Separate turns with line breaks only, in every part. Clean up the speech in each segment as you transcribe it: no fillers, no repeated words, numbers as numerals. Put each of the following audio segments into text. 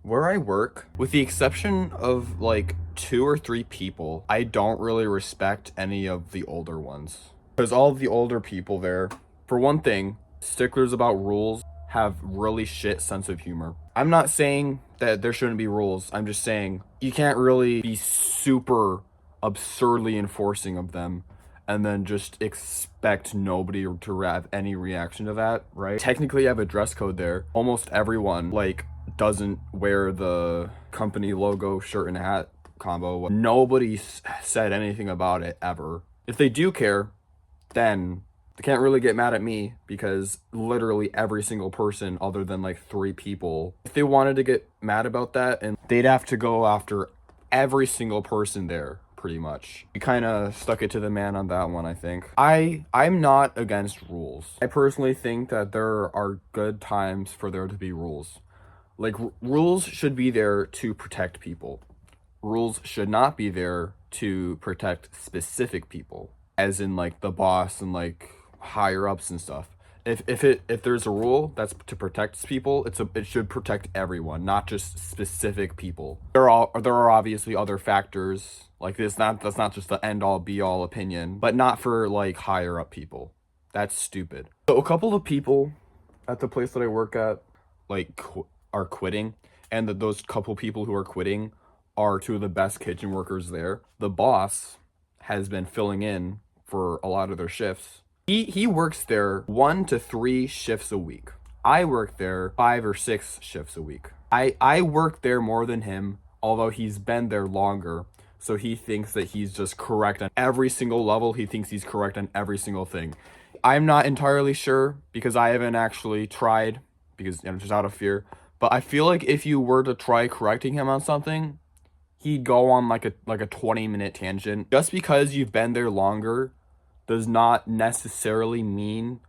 Where I work, with the exception of like 2 or 3 people, I don't really respect any of the older ones. Because all of the older people there, for one thing, sticklers about rules, have really shit sense of humor. I'm not saying that there shouldn't be rules. I'm just saying you can't really be super absurdly enforcing of them and then just expect nobody to have any reaction to that, right? Technically, I have a dress code there. Almost everyone, like, doesn't wear the company logo shirt and hat combo. Nobody said anything about it ever. If they do care, then they can't really get mad at me because literally every single person other than like 3 people, if they wanted to get mad about that, and they'd have to go after every single person there pretty much. We kind of stuck it to the man on that one, I think. I'm not against rules. I personally think that there are good times for there to be rules. Like, rules should be there to protect people. Rules should not be there to protect specific people, as in like the boss and like higher ups and stuff. If there's a rule that's to protect people, it should protect everyone, not just specific people. There are obviously other factors like this. That's not just the end all be all opinion, but not for like higher up people. That's stupid. So a couple of people at the place that I work at like are quitting, and those couple people who are quitting are 2 of the best kitchen workers there. The boss has been filling in for a lot of their shifts. He works there 1 to 3 shifts a week. I work there 5 or 6 shifts a week. I work there more than him, although he's been there longer. So he thinks that he's just correct on every single level. He thinks he's correct on every single thing. I'm not entirely sure because I haven't actually tried because just out of fear. But I feel like if you were to try correcting him on something, he'd go on like a 20-minute tangent. Just because you've been there longer does not necessarily mean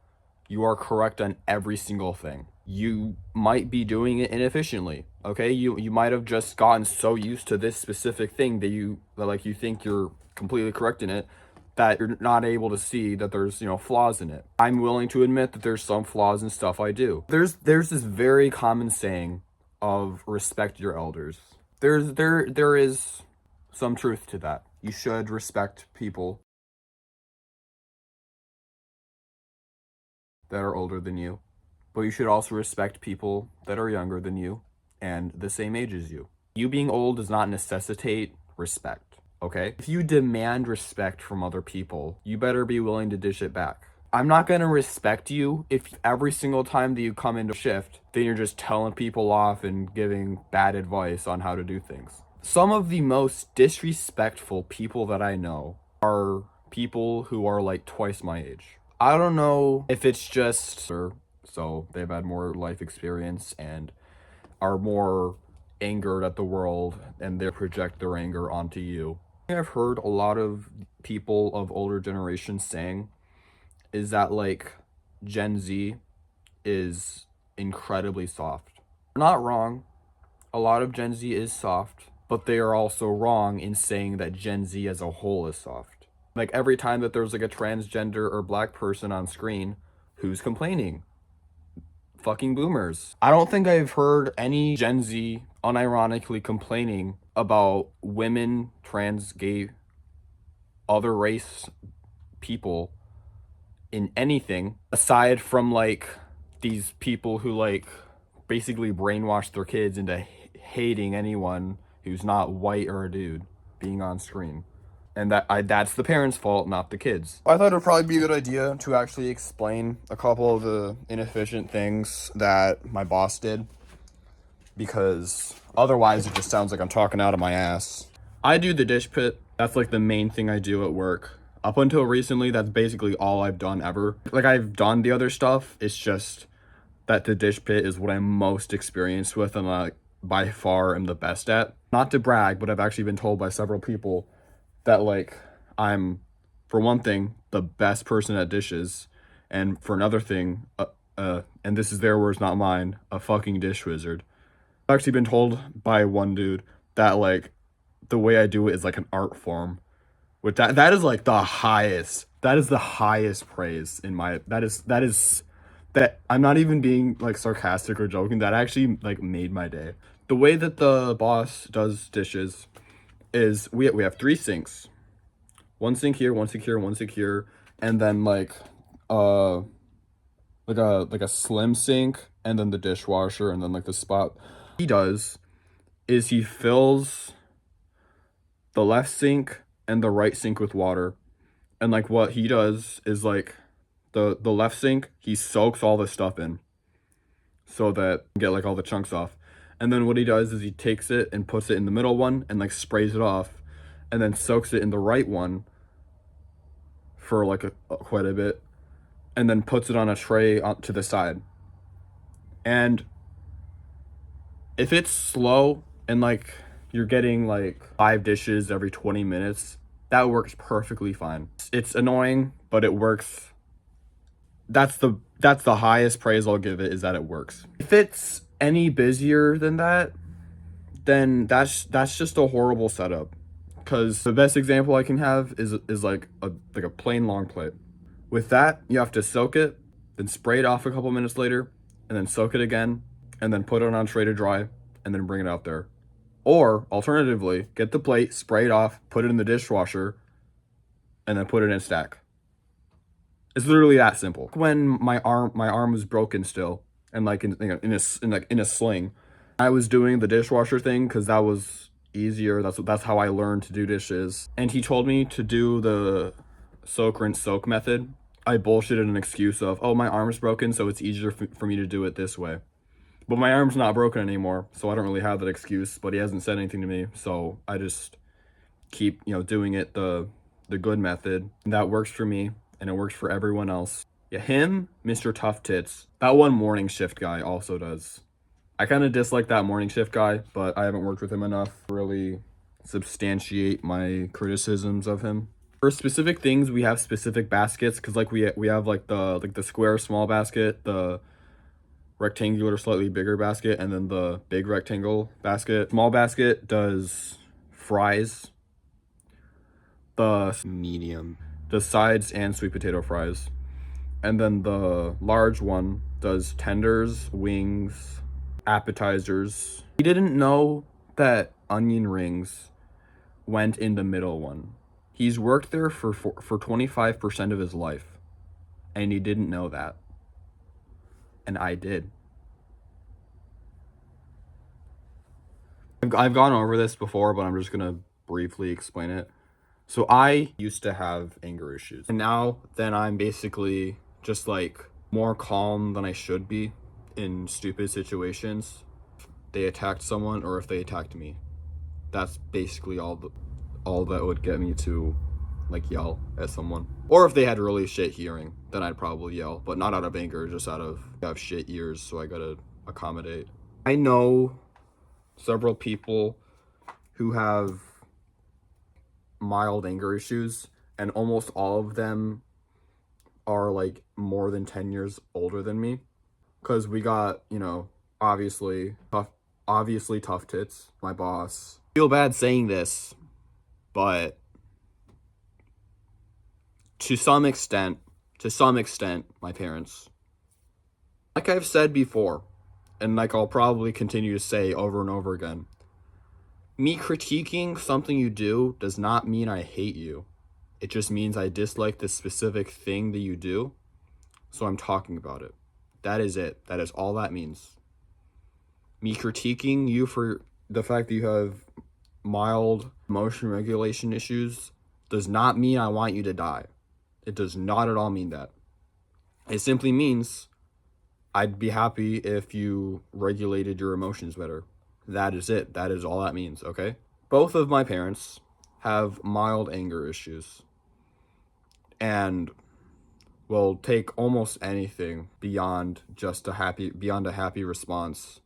you are correct on every single thing. You might be doing it inefficiently, okay? You might have just gotten so used to this specific thing that you think you're completely correct in it, that you're not able to see that there's, flaws in it. I'm willing to admit that there's some flaws in stuff I do. There's this very common saying of respect your elders. There is some truth to that. You should respect people that are older than you, but you should also respect people that are younger than you and the same age as you. You being old does not necessitate respect, okay? If you demand respect from other people, you better be willing to dish it back. I'm not going to respect you if every single time that you come into shift, then you're just telling people off and giving bad advice on how to do things. Some of the most disrespectful people that I know are people who are like twice my age. I don't know if it's just so they've had more life experience and are more angered at the world and they project their anger onto you. I've heard a lot of people of older generations saying is that like Gen Z is incredibly soft. They're not wrong. A lot of Gen Z is soft, but they are also wrong in saying that Gen Z as a whole is soft. Like every time that there's like a transgender or black person on screen, who's complaining? Fucking boomers. I don't think I've heard any Gen Z unironically complaining about women, trans, gay, other race people in anything aside from like these people who like basically brainwash their kids into hating anyone who's not white or a dude being on screen. And that's the parents' fault, not the kids. I thought it would probably be a good idea to actually explain a couple of the inefficient things that my boss did, because otherwise it just sounds like I'm talking out of my ass. I do the dish pit. That's like the main thing I do at work. Up until recently, that's basically all I've done ever. Like, I've done the other stuff. It's just that the dish pit is what I'm most experienced with and like by far am the best at. Not to brag, but I've actually been told by several people that like I'm, for one thing, the best person at dishes, and for another thing, and this is their words, not mine, a fucking dish wizard. I've actually been told by one dude that like the way I do it is like an art form, which that is like the highest. That is the highest praise in my. That I'm not even being like sarcastic or joking. That actually like made my day. The way that the boss does dishes is we have 3 sinks. One sink here, one sink here, one sink here, and then uh like a slim sink, and then the dishwasher, and then like the spot. He does is he fills the left sink and the right sink with water. And like what he does is like the left sink, he soaks all the stuff in so that you get like all the chunks off. And then what he does is he takes it and puts it in the middle one and like sprays it off, and then soaks it in the right one for like quite a bit, and then puts it on a tray to the side. And if it's slow and like you're getting like 5 dishes every 20 minutes, that works perfectly fine. It's annoying, but it works. That's the highest praise I'll give it, is that it works. If it's any busier than that, then that's just a horrible setup. Because the best example I can have is like a plain long plate. With that, you have to soak it, then spray it off a couple minutes later, and then soak it again, and then put it on a tray to dry, and then bring it out there. Or alternatively, get the plate, spray it off, put it in the dishwasher, and then put it in a stack. It's literally that simple. When my arm was broken still, and like in a sling, I was doing the dishwasher thing because that was easier. That's how I learned to do dishes. And he told me to do the soak, rinse, soak method. I bullshitted an excuse of, oh, my arm's broken, so it's easier for me to do it this way. But my arm's not broken anymore, so I don't really have that excuse. But he hasn't said anything to me, so I just keep doing it the good method. And that works for me, and it works for everyone else. Yeah, him, Mr. Tough Tits. That one morning shift guy also does. I kind of dislike that morning shift guy, but I haven't worked with him enough to really substantiate my criticisms of him. For specific things, we have specific baskets, because like we have like the square small basket, the rectangular slightly bigger basket, and then the big rectangle basket. Small basket does fries, the medium, the sides, and sweet potato fries. And then the large one does tenders, wings, appetizers. He didn't know that onion rings went in the middle one. He's worked there for 25% of his life, and he didn't know that. And I did. I've gone over this before, but I'm just gonna briefly explain it. So I used to have anger issues, and now then I'm basically just like more calm than I should be in stupid situations. They attacked someone, or if they attacked me, that's basically all that would get me to like yell at someone. Or if they had really shit hearing, then I'd probably yell, but not out of anger, just out of I have shit ears, so I gotta accommodate. I know several people who have mild anger issues, and almost all of them are like more than 10 years older than me, because we got obviously tough tits, my boss. I feel bad saying this, but to some extent my parents, like I've said before, and like I'll probably continue to say over and over again, me critiquing something you do does not mean I hate you. It just means I dislike the specific thing that you do, so I'm talking about it. That is it. That is all that means. Me critiquing you for the fact that you have mild emotion regulation issues does not mean I want you to die. It does not at all mean that. It simply means I'd be happy if you regulated your emotions better. That is it. That is all that means, okay? Both of my parents have mild anger issues and will take almost anything beyond a happy response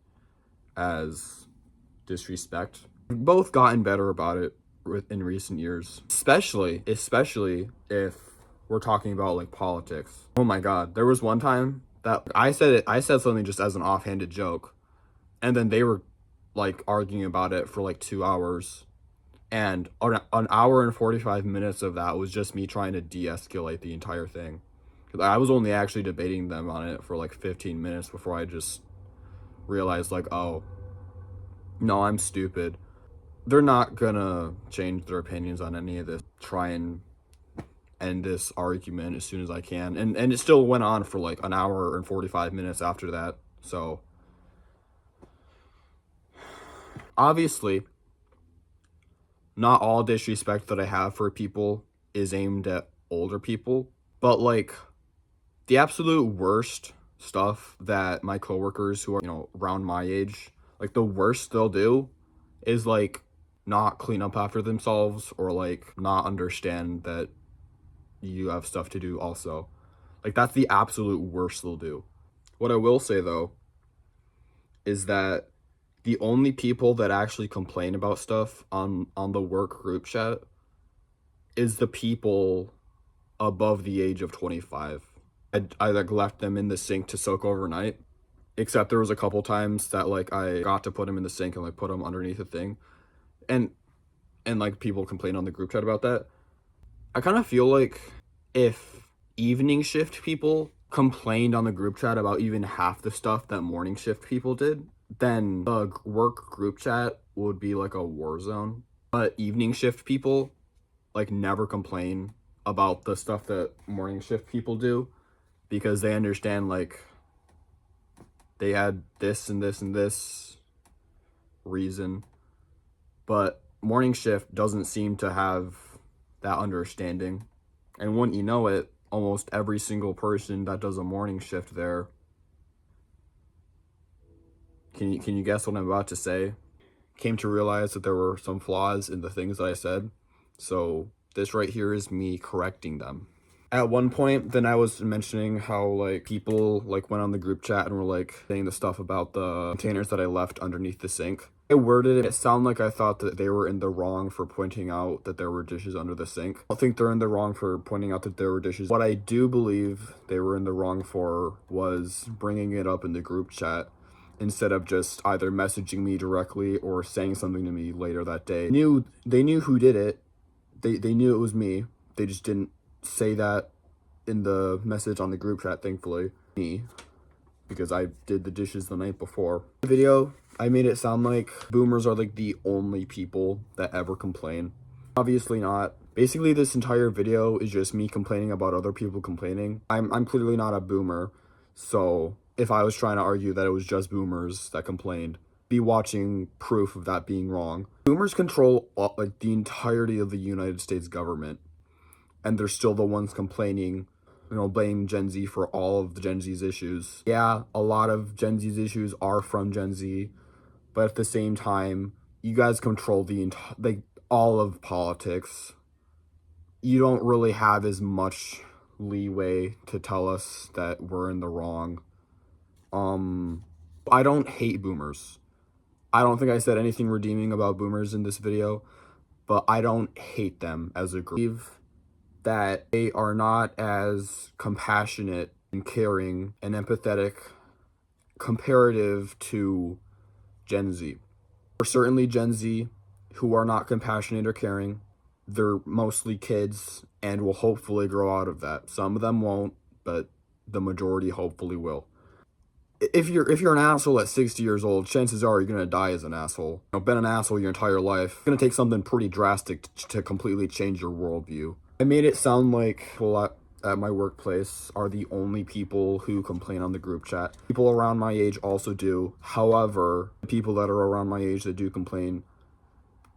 as disrespect. We've both gotten better about it in recent years, especially if we're talking about like politics. Oh my god, there was one time that I said something just as an offhanded joke, and then they were like arguing about it for like 2 hours, and an hour and 45 minutes of that was just me trying to de-escalate the entire thing. I was only actually debating them on it for like 15 minutes before I just realized like, oh, no, I'm stupid. They're not gonna change their opinions on any of this. Try and end this argument as soon as I can. And it still went on for like an hour and 45 minutes after that. So obviously, not all disrespect that I have for people is aimed at older people, but like the absolute worst stuff that my coworkers who are, around my age, like the worst they'll do is like not clean up after themselves or like not understand that you have stuff to do also. Like that's the absolute worst they'll do. What I will say though is that the only people that actually complain about stuff on the work group chat is the people above the age of 25. I like left them in the sink to soak overnight, except there was a couple times that like I got to put them in the sink and like put them underneath a thing, and like people complain on the group chat about that. I kind of feel like if evening shift people complained on the group chat about even half the stuff that morning shift people did, then the work group chat would be like a war zone. But evening shift people like never complain about the stuff that morning shift people do because they understand like they had this and this and this reason. But morning shift doesn't seem to have that understanding. And wouldn't you know it, almost every single person that does a morning shift there, can you guess what I'm about to say? Came to realize that there were some flaws in the things that I said. So this right here is me correcting them. At one point, then I was mentioning how like people like went on the group chat and were like saying the stuff about the containers that I left underneath the sink. I worded it sound like I thought that they were in the wrong for pointing out that there were dishes under the sink. I don't think they're in the wrong for pointing out that there were dishes. What I do believe they were in the wrong for was bringing it up in the group chat instead of just either messaging me directly or saying something to me later that day. They knew who did it. They knew it was me. They just didn't say that in the message on the group chat, thankfully. Me, because I did the dishes the night before. The video, I made it sound like boomers are like the only people that ever complain. Obviously not. Basically, this entire video is just me complaining about other people complaining. I'm clearly not a boomer, so if I was trying to argue that it was just boomers that complained, be watching proof of that being wrong. Boomers control like the entirety of the United States government, and they're still the ones complaining, blaming Gen Z for all of the Gen Z's issues. Yeah, a lot of Gen Z's issues are from Gen Z, but at the same time, you guys control all of politics. You don't really have as much leeway to tell us that we're in the wrong. I don't hate boomers. I don't think I said anything redeeming about boomers in this video, but I don't hate them as a group. That they are not as compassionate and caring and empathetic comparative to Gen Z. Or certainly Gen Z who are not compassionate or caring. They're mostly kids and will hopefully grow out of that. Some of them won't, but the majority hopefully will. If you're an asshole at 60 years old, chances are you're gonna die as an asshole. Been an asshole your entire life. It's gonna take something pretty drastic to completely change your worldview. I made it sound like people at my workplace are the only people who complain on the group chat. People around my age also do. However, the people that are around my age that do complain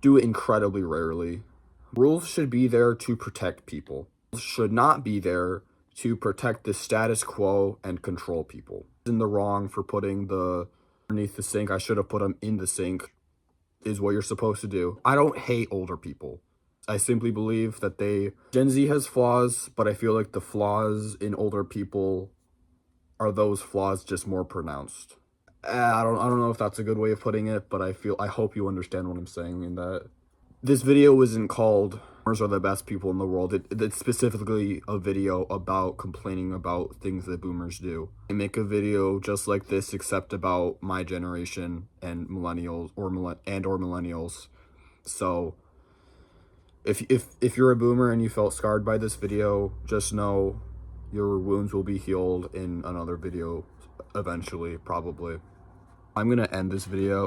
do it incredibly rarely. Rules should be there to protect people. Rules should not be there to protect the status quo and control people. In the wrong for putting the underneath the sink. I should have put them in the sink is what you're supposed to do. I don't hate older people. I simply believe that Gen Z has flaws, but I feel like the flaws in older people are those flaws just more pronounced. I don't know if that's a good way of putting it, but I hope you understand what I'm saying in that. This video isn't called "Boomers are the best people in the world." It's specifically a video about complaining about things that boomers do. I make a video just like this, except about my generation and millennials or millennials. So if you're a boomer and you felt scarred by this video, just know your wounds will be healed in another video eventually, probably. I'm gonna end this video.